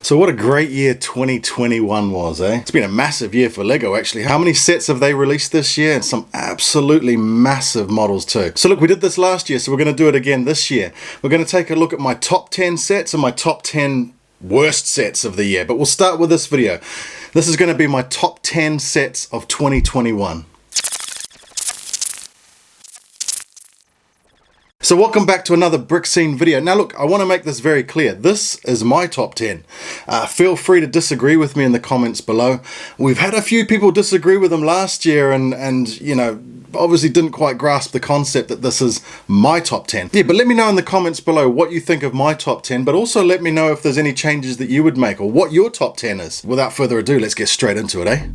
So what a great year 2021 was, eh? It's been a massive year for LEGO, actually. How many sets have they released this year? And some absolutely massive models too. So look, we did this last year, so we're going to do it again this year. We're going to take a look at my top 10 sets and my top 10 worst sets of the year. But we'll start with this video. This is going to be my top 10 sets of 2021. So welcome back to another Brick Scene video. Now look, I want to make this very clear. This is my top 10. Feel free to disagree with me in the comments below. We've had a few people disagree with them last year and you know, obviously didn't quite grasp the concept that this is my top 10. Yeah, but let me know in the comments below what you think of my top 10, but also let me know if there's any changes that you would make or what your top 10 is. Without further ado, let's get straight into it, eh?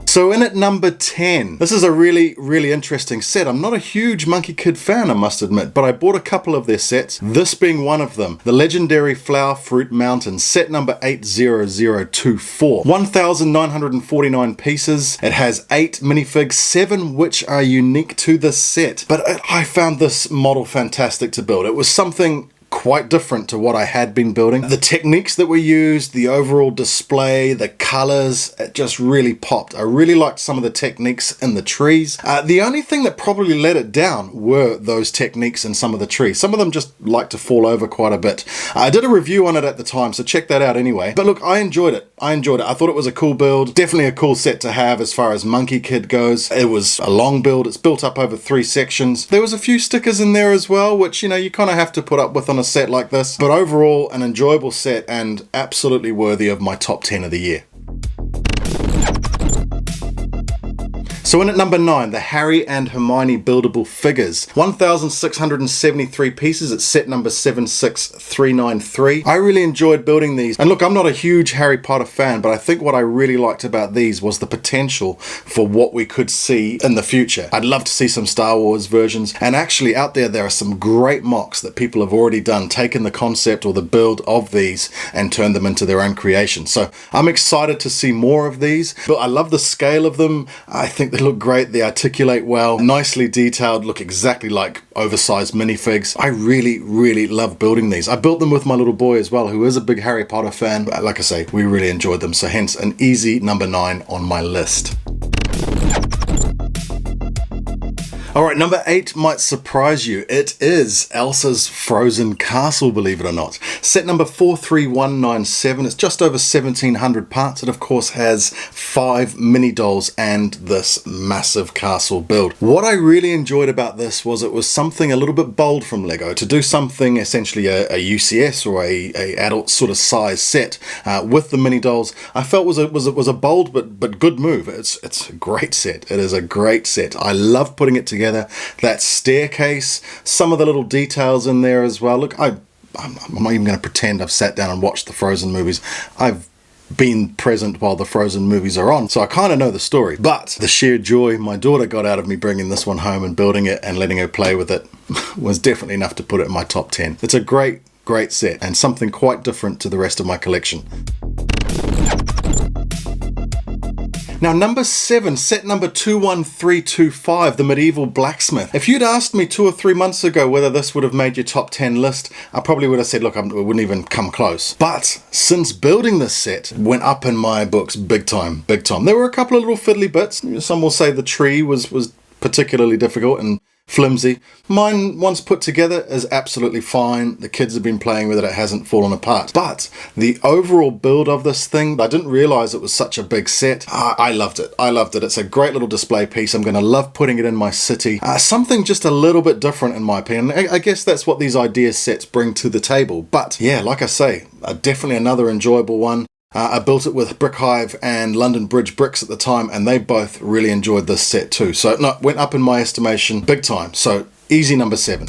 So in at number 10, this is a really interesting set. I'm not a huge Monkey Kid fan, I must admit, but I bought a couple of their sets, this being one of them. The legendary Flower Fruit Mountain, set number 80024. 1,949 pieces. It has 8 minifigs, 7 which are unique to this set. But I found this model fantastic to build. It was something quite different to what I had been building. The techniques that were used, the overall display, the colors, it just really popped. I really liked some of the techniques in the trees. The only thing that probably let it down were those techniques in some of the trees. Some of them just like to fall over quite a bit. I did a review on it at the time, so check that out anyway. But look, I enjoyed it. I thought it was a cool build. Definitely a cool set to have as far as Monkey Kid goes. It was a long build. It's built up over 3 sections. There was a few stickers in there as well, which, you know, you kind of have to put up with on a set like this. But overall, an enjoyable set and absolutely worthy of my top 10 of the year. So in at number 9, the Harry and Hermione buildable figures. 1,673 pieces. It's set number 76393. I really enjoyed building these. And look, I'm not a huge Harry Potter fan, but I think what I really liked about these was the potential for what we could see in the future. I'd love to see some Star Wars versions. And actually out there are some great mocks that people have already done, taken the concept or the build of these and turned them into their own creation. So I'm excited to see more of these. But I love the scale of them. I think they look great, they articulate well, nicely detailed, look exactly like oversized minifigs. I really love building these. I built them with my little boy as well, who is a big Harry Potter fan. But like I say, we really enjoyed them, so hence an easy number 9 on my list. Alright, number 8 might surprise you. It is Elsa's Frozen Castle, believe it or not. Set number 43197. It's just over 1,700 parts. It of course has 5 mini dolls and this massive castle build. What I really enjoyed about this was it was something a little bit bold from LEGO. To do something essentially a UCS or a adult sort of size set with the mini dolls, I felt was a bold but good move. It's a great set. It is a great set. I love putting it together. That staircase, some of the little details in there as well. Look, I'm not even going to pretend I've sat down and watched the Frozen movies. I've been present while the Frozen movies are on, so I kind of know the story. But the sheer joy my daughter got out of me bringing this one home and building it and letting her play with it was definitely enough to put it in my top 10. It's a great set and something quite different to the rest of my collection. Now number 7, set number 21325, the Medieval Blacksmith. If you'd asked me 2 or 3 months ago whether this would have made your top 10 list, I probably would have said, look, it wouldn't even come close. But since building this set, it went up in my books big time. There were a couple of little fiddly bits. Some will say the tree was particularly difficult and flimsy. Mine, once put together, is absolutely fine. The kids have been playing with it. It hasn't fallen apart. But the overall build of this thing, I didn't realize it was such a big set. I loved it. It's a great little display piece. I'm going to love putting it in my city. Something just a little bit different in my opinion. I guess that's what these idea sets bring to the table. But yeah, like I say, definitely another enjoyable one. I built it with BrickHive and London Bridge bricks at the time, and they both really enjoyed this set too. So no, went up in my estimation big time. So easy number 7.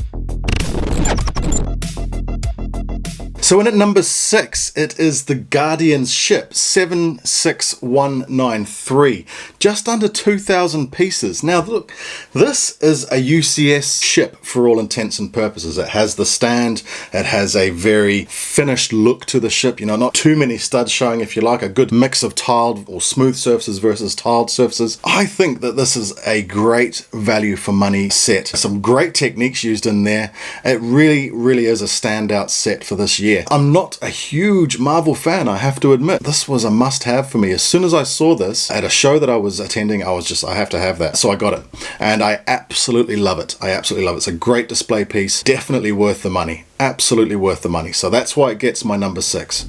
So in at number 6, it is the Guardian's ship, 76193. Just under 2,000 pieces. Now look, this is a UCS ship for all intents and purposes. It has the stand, it has a very finished look to the ship, you know, not too many studs showing, if you like, a good mix of tiled or smooth surfaces versus tiled surfaces. I think that this is a great value for money set. Some great techniques used in there. It really is a standout set for this year. I'm not a huge Marvel fan, I have to admit. This was a must-have for me. As soon as I saw this at a show that I was attending, I have to have that. So I got it. And I absolutely love it. I absolutely love it. It's a great display piece. Definitely worth the money. Absolutely worth the money. So that's why it gets my number 6.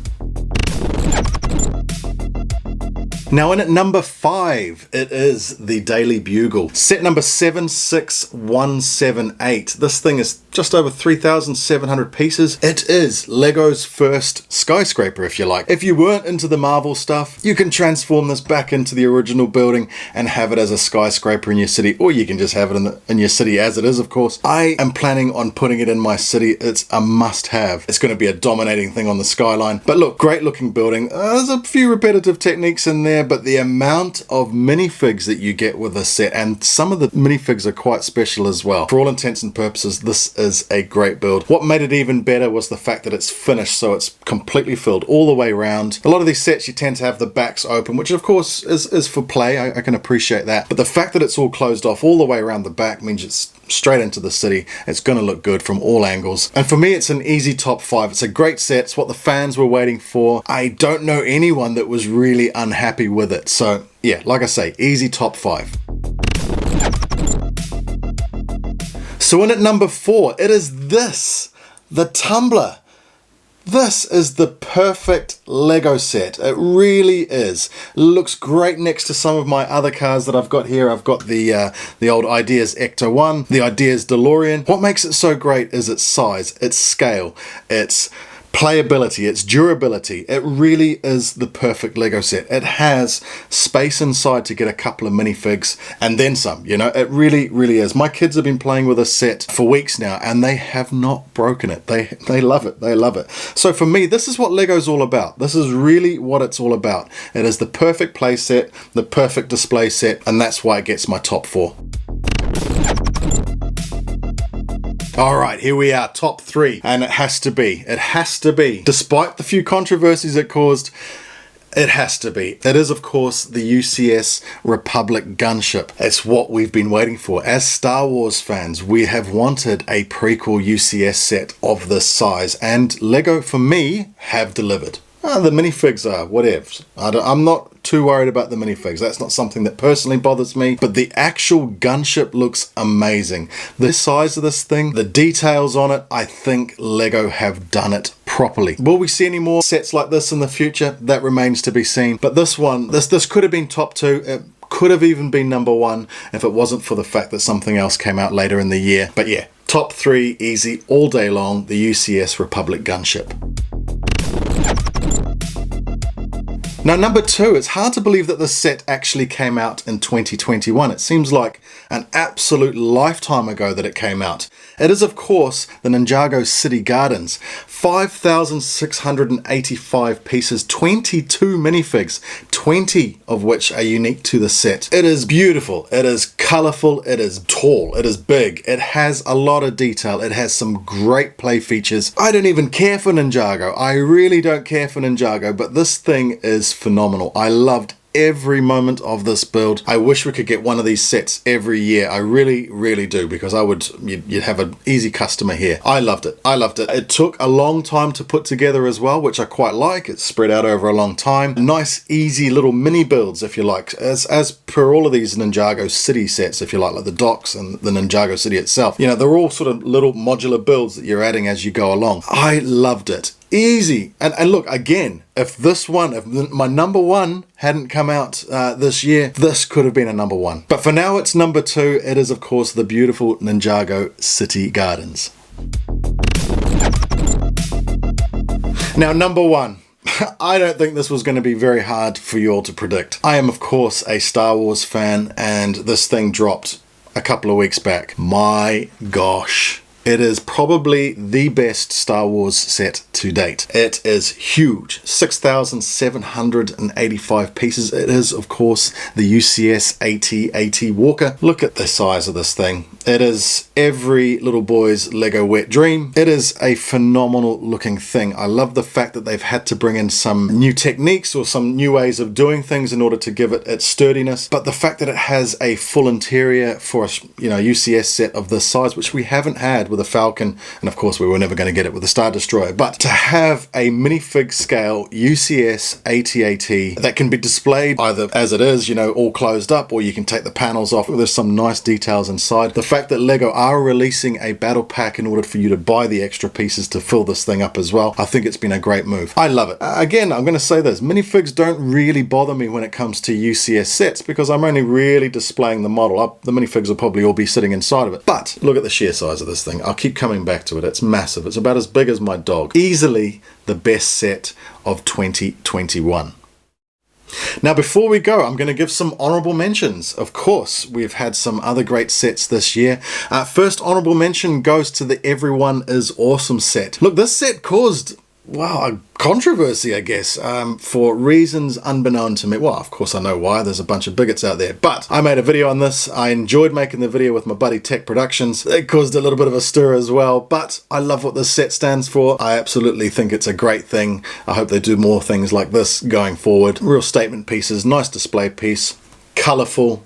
Now in at number 5, it is the Daily Bugle. Set number 76178. This thing is just over 3,700 pieces. It is Lego's first skyscraper, if you like. If you weren't into the Marvel stuff, you can transform this back into the original building and have it as a skyscraper in your city, or you can just have it in your city as it is, of course. I am planning on putting it in my city. It's a must-have. It's going to be a dominating thing on the skyline. But look, great looking building. There's a few repetitive techniques in there, but the amount of minifigs that you get with this set, and some of the minifigs are quite special as well. For all intents and purposes, this is a great build. What made it even better was the fact that it's finished, so it's completely filled all the way around. A lot of these sets you tend to have the backs open, which of course is for play. I can appreciate that. But the fact that it's all closed off all the way around the back means it's straight into the city. It's going to look good from all angles. And for me, it's an easy top 5. It's a great set. It's what the fans were waiting for. I don't know anyone that was really unhappy with it. So yeah, like I say, easy top 5. So in at number 4, it is this, the Tumbler. This is the perfect Lego set. It really is. Looks great next to some of my other cars that I've got here. I've got the old Ideas Ecto 1, the Ideas DeLorean. What makes it so great is its size, its scale, its playability, its durability. It really is the perfect Lego set. It has space inside to get a couple of minifigs and then some, you know. It really is. My kids have been playing with this set for weeks now and they have not broken it. They love it. They love it. So for me, this is what Lego's all about. This is really what it's all about. It is the perfect play set, the perfect display set, and that's why it gets my top 4. All right, here we are, top 3, and it has to be, despite the few controversies it caused, it has to be. That is, of course, the UCS Republic gunship. It's what we've been waiting for. As Star Wars fans, we have wanted a prequel UCS set of this size, and Lego, for me, have delivered. The minifigs are whatevs. I'm not too worried about the minifigs. That's not something that personally bothers me, but the actual gunship looks amazing. The size of this thing, the details on it, I think Lego have done it properly. Will we see any more sets like this in the future? That remains to be seen. But this one, this could have been top 2. It could have even been number 1 if it wasn't for the fact that something else came out later in the year. But yeah, top 3, easy, all day long, the UCS Republic gunship. Now number 2, it's hard to believe that this set actually came out in 2021. It seems like an absolute lifetime ago that it came out. It is, of course, the Ninjago City Gardens. 5,685 pieces, 22 minifigs, 20 of which are unique to the set. It is beautiful, it is colourful, it is tall, it is big, it has a lot of detail, it has some great play features. I don't even care for Ninjago, I really don't care for Ninjago, but this thing is phenomenal. I loved every moment of this build. I wish we could get one of these sets every year. I really do, because you'd have an easy customer here. I loved it. It took a long time to put together as well, which I quite like. It's spread out over a long time. Nice, easy little mini builds, if you like, as per all of these Ninjago City sets, if you like the docks and the Ninjago City itself. You know, they're all sort of little modular builds that you're adding as you go along. I loved it. Easy. And look, again, if my number 1 hadn't come out this year, this could have been a number 1. But for now, it's number 2. It is, of course, the beautiful Ninjago City Gardens. Now, number 1. I don't think this was going to be very hard for you all to predict. I am, of course, a Star Wars fan, and this thing dropped a couple of weeks back. My gosh. It is probably the best Star Wars set to date. It is huge, 6,785 pieces. It is, of course, the UCS AT-AT Walker. Look at the size of this thing. It is every little boy's Lego wet dream. It is a phenomenal looking thing. I love the fact that they've had to bring in some new techniques or some new ways of doing things in order to give it its sturdiness. But the fact that it has a full interior for a UCS set of this size, which we haven't had with a Falcon, and of course we were never going to get it with a Star Destroyer, but to have a minifig scale UCS AT-AT that can be displayed either as it is, all closed up, or you can take the panels off. There's some nice details inside. The fact that Lego are releasing a battle pack in order for you to buy the extra pieces to fill this thing up as well, I think it's been a great move. I love it. Again, I'm going to say this, minifigs don't really bother me when it comes to UCS sets because I'm only really displaying the model. The minifigs will probably all be sitting inside of it. But look at the sheer size of this thing. I'll keep coming back to it. It's massive. It's about as big as my dog. Easily the best set of 2021. Now, before we go, I'm going to give some honorable mentions. Of course, we've had some other great sets this year. First honorable mention goes to the Everyone is Awesome set. Look, this set caused, a controversy, I guess, for reasons unbeknown to me. Well, of course I know why. There's a bunch of bigots out there. But I made a video on this. I enjoyed making the video with my buddy Tech Productions. It caused a little bit of a stir as well. But I love what this set stands for. I absolutely think it's a great thing. I hope they do more things like this going forward. Real statement pieces. Nice display piece. Colourful.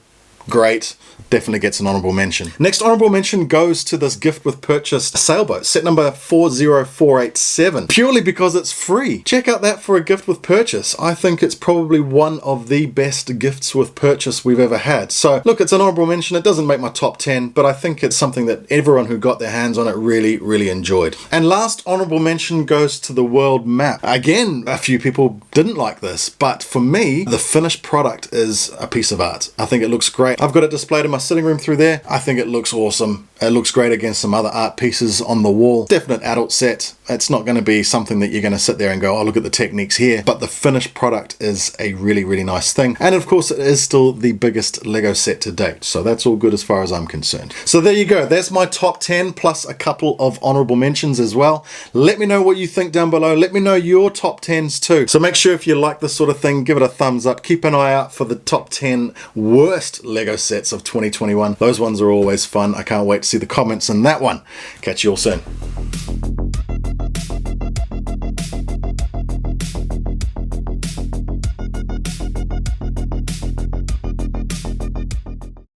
Great. Definitely gets an honorable mention. Next honorable mention goes to this gift with purchase sailboat, set number 40487, purely because it's free. Check out that for a gift with purchase. I think it's probably one of the best gifts with purchase we've ever had. So look, it's an honorable mention. It doesn't make my top 10, but I think it's something that everyone who got their hands on it really, really enjoyed. And last honorable mention goes to the world map. Again, a few people didn't like this, but for me, the finished product is a piece of art. I think it looks great. I've got it displayed in my sitting room through there. I think it looks awesome. It looks great against some other art pieces on the wall. Definite adult set. It's not going to be something that you're going to sit there and go, oh, look at the techniques here. But the finished product is a really, really nice thing. And of course, it is still the biggest Lego set to date. So that's all good as far as I'm concerned. So there you go. That's my top 10 plus a couple of honorable mentions as well. Let me know what you think down below. Let me know your top 10s too. So make sure if you like this sort of thing, give it a thumbs up. Keep an eye out for the top 10 worst Lego sets of 2021. Those ones are always fun. I can't wait to see the comments on that one. Catch you all soon.